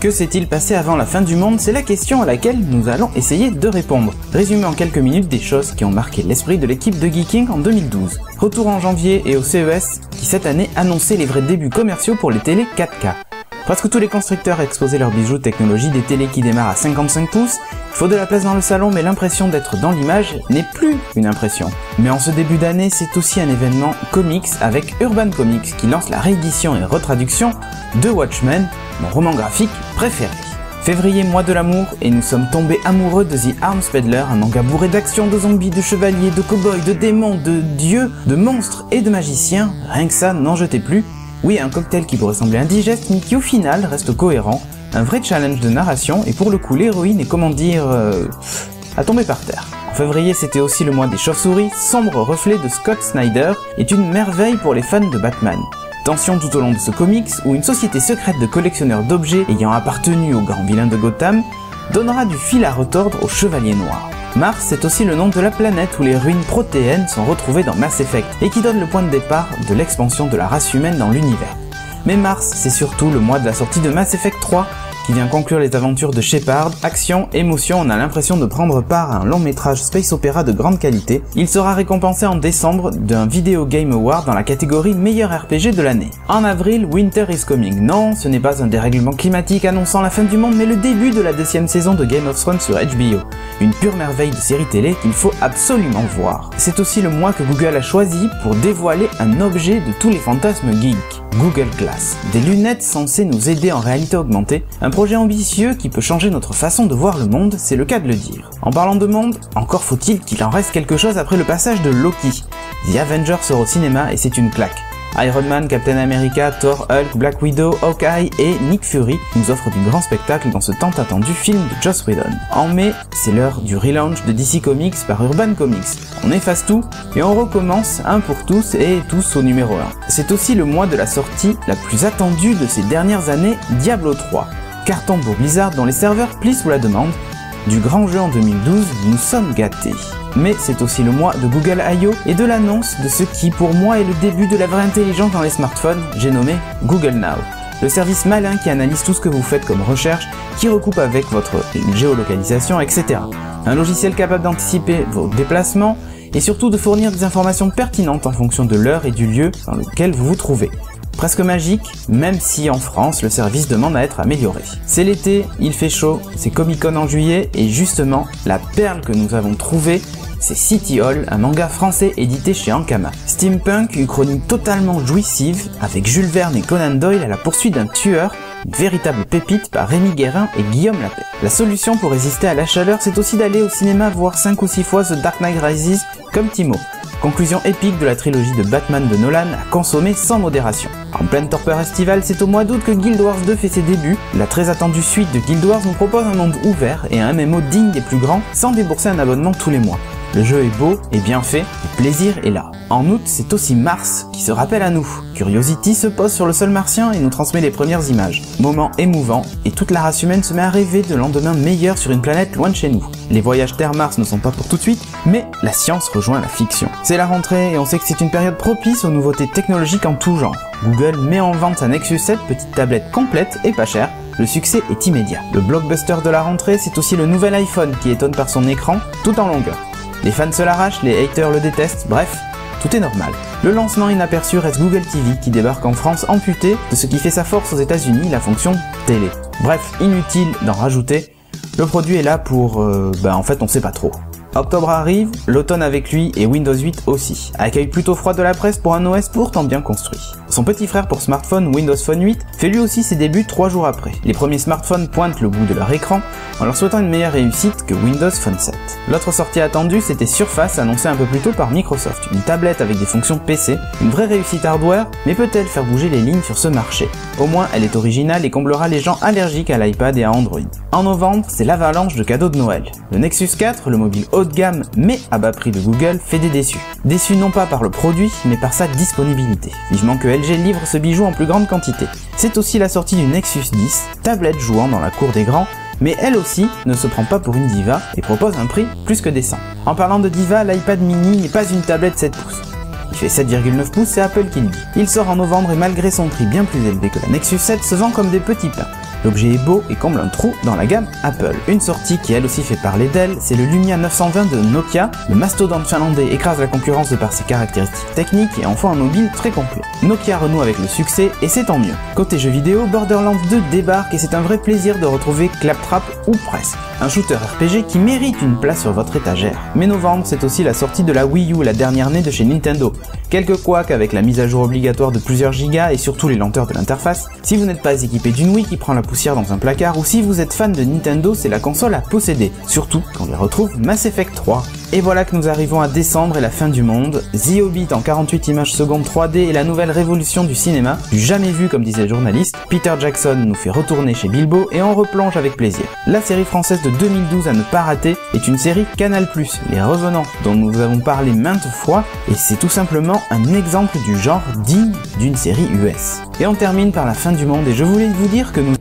Que s'est-il passé avant la fin du monde? C'est la question à laquelle nous allons essayer de répondre. Résumé en quelques minutes des choses qui ont marqué l'esprit de l'équipe de Geeking en 2012. Retour en janvier et au CES qui cette année annonçait les vrais débuts commerciaux pour les télés 4K. Presque tous les constructeurs exposaient leurs bijoux de technologie, des télés qui démarrent à 55 pouces. Il faut de la place dans le salon, mais l'impression d'être dans l'image n'est plus une impression. Mais en ce début d'année, c'est aussi un événement comics avec Urban Comics qui lance la réédition et retraduction de Watchmen, mon roman graphique préféré. Février, mois de l'amour, et nous sommes tombés amoureux de The Arms Peddler, un manga bourré d'action, de zombies, de chevaliers, de cow-boys, de démons, de dieux, de monstres et de magiciens. Rien que ça, n'en jetez plus. Oui, un cocktail qui pourrait sembler indigeste, mais qui au final reste cohérent, un vrai challenge de narration, et pour le coup l'héroïne est comment dire... à tomber par terre. En février, c'était aussi le mois des chauves-souris, sombre reflet de Scott Snyder, est une merveille pour les fans de Batman. Tension tout au long de ce comics, où une société secrète de collectionneurs d'objets ayant appartenu au grand vilain de Gotham, donnera du fil à retordre aux Chevaliers Noirs. Mars, c'est aussi le nom de la planète où les ruines protéennes sont retrouvées dans Mass Effect, et qui donne le point de départ de l'expansion de la race humaine dans l'univers. Mais mars, c'est surtout le mois de la sortie de Mass Effect 3, qui vient conclure les aventures de Shepard. Action, émotion, on a l'impression de prendre part à un long métrage space opéra de grande qualité. Il sera récompensé en décembre d'un Video Game Award dans la catégorie meilleur RPG de l'année. En avril, Winter is Coming. Non, ce n'est pas un dérèglement climatique annonçant la fin du monde, mais le début de la 10e saison de Game of Thrones sur HBO. Une pure merveille de série télé qu'il faut absolument voir. C'est aussi le mois que Google a choisi pour dévoiler un objet de tous les fantasmes geeks. Google Glass. Des lunettes censées nous aider en réalité augmentée, un projet ambitieux qui peut changer notre façon de voir le monde, c'est le cas de le dire. En parlant de monde, encore faut-il qu'il en reste quelque chose après le passage de Loki. The Avengers sort au cinéma et c'est une claque. Iron Man, Captain America, Thor, Hulk, Black Widow, Hawkeye et Nick Fury nous offrent du grand spectacle dans ce tant attendu film de Joss Whedon. En mai, c'est l'heure du relaunch de DC Comics par Urban Comics. On efface tout et on recommence un pour tous et tous au numéro 1. C'est aussi le mois de la sortie la plus attendue de ces dernières années, Diablo 3. Carton pour Blizzard dont les serveurs plient sous la demande. Du grand jeu en 2012, nous sommes gâtés. Mais c'est aussi le mois de Google I.O. et de l'annonce de ce qui pour moi est le début de la vraie intelligence dans les smartphones, j'ai nommé Google Now. Le service malin qui analyse tout ce que vous faites comme recherche, qui recoupe avec votre géolocalisation, etc. Un logiciel capable d'anticiper vos déplacements et surtout de fournir des informations pertinentes en fonction de l'heure et du lieu dans lequel vous vous trouvez. Presque magique, même si en France le service demande à être amélioré. C'est l'été, il fait chaud, c'est Comic-Con en juillet et justement, la perle que nous avons trouvée, c'est City Hall, un manga français édité chez Ankama. Steampunk, une chronique totalement jouissive, avec Jules Verne et Conan Doyle à la poursuite d'un tueur, une véritable pépite par Rémi Guérin et Guillaume Lapet. La solution pour résister à la chaleur, c'est aussi d'aller au cinéma voir 5 ou 6 fois The Dark Knight Rises comme Timo. Conclusion épique de la trilogie de Batman de Nolan à consommer sans modération. En pleine torpeur estivale, c'est au mois d'août que Guild Wars 2 fait ses débuts. La très attendue suite de Guild Wars nous propose un monde ouvert et un MMO digne des plus grands sans débourser un abonnement tous les mois. Le jeu est beau et bien fait, le plaisir est là. En août, c'est aussi Mars qui se rappelle à nous. Curiosity se pose sur le sol martien et nous transmet les premières images. Moment émouvant, et toute la race humaine se met à rêver de lendemains meilleurs sur une planète loin de chez nous. Les voyages Terre-Mars ne sont pas pour tout de suite, mais la science rejoint la fiction. C'est la rentrée et on sait que c'est une période propice aux nouveautés technologiques en tout genre. Google met en vente sa Nexus 7, petite tablette complète et pas chère. Le succès est immédiat. Le blockbuster de la rentrée, c'est aussi le nouvel iPhone qui étonne par son écran tout en longueur. Les fans se l'arrachent, les haters le détestent, bref, tout est normal. Le lancement inaperçu reste Google TV qui débarque en France amputé de ce qui fait sa force aux États-Unis, la fonction télé. Bref, inutile d'en rajouter, le produit est là pour... en fait on sait pas trop. Octobre arrive, l'automne avec lui et Windows 8 aussi. Accueil plutôt froid de la presse pour un OS pourtant bien construit. Son petit frère pour smartphone Windows Phone 8 fait lui aussi ses débuts 3 jours après. Les premiers smartphones pointent le bout de leur écran en leur souhaitant une meilleure réussite que Windows Phone 7. L'autre sortie attendue, c'était Surface annoncée un peu plus tôt par Microsoft. Une tablette avec des fonctions PC, une vraie réussite hardware, mais peut-elle faire bouger les lignes sur ce marché? Au moins, elle est originale et comblera les gens allergiques à l'iPad et à Android. En novembre, c'est l'avalanche de cadeaux de Noël. Le Nexus 4, le mobile haut de gamme mais à bas prix de Google, fait des déçus. Déçus non pas par le produit, mais par sa disponibilité. Vivement que LG livre ce bijou en plus grande quantité. C'est aussi la sortie du Nexus 10, tablette jouant dans la cour des grands, mais elle aussi ne se prend pas pour une diva et propose un prix plus que décent. En parlant de diva, l'iPad mini n'est pas une tablette 7 pouces. Il fait 7,9 pouces, c'est Apple qui le dit. Il sort en novembre et malgré son prix bien plus élevé que la Nexus 7 se vend comme des petits pains. L'objet est beau et comble un trou dans la gamme Apple. Une sortie qui elle aussi fait parler d'elle, c'est le Lumia 920 de Nokia. Le mastodonte finlandais écrase la concurrence de par ses caractéristiques techniques et en fait un mobile très complet. Nokia renoue avec le succès et c'est tant mieux. Côté jeux vidéo, Borderlands 2 débarque et c'est un vrai plaisir de retrouver Claptrap ou presque. Un shooter RPG qui mérite une place sur votre étagère. Mais novembre, c'est aussi la sortie de la Wii U, la dernière née de chez Nintendo. Quelques couacs avec la mise à jour obligatoire de plusieurs gigas et surtout les lenteurs de l'interface. Si vous n'êtes pas équipé d'une Wii qui prend la poussière dans un placard ou si vous êtes fan de Nintendo, c'est la console à posséder. Surtout quand on y retrouve Mass Effect 3. Et voilà que nous arrivons à décembre et la fin du monde. The Hobbit en 48 images secondes 3D et la nouvelle révolution du cinéma, du jamais vu comme disait le journaliste. Peter Jackson nous fait retourner chez Bilbo et on replonge avec plaisir. La série française de 2012 à ne pas rater est une série Canal+, Les Revenants, dont nous avons parlé maintes fois et c'est tout simplement un exemple du genre digne d'une série US. Et on termine par la fin du monde et je voulais vous dire que nous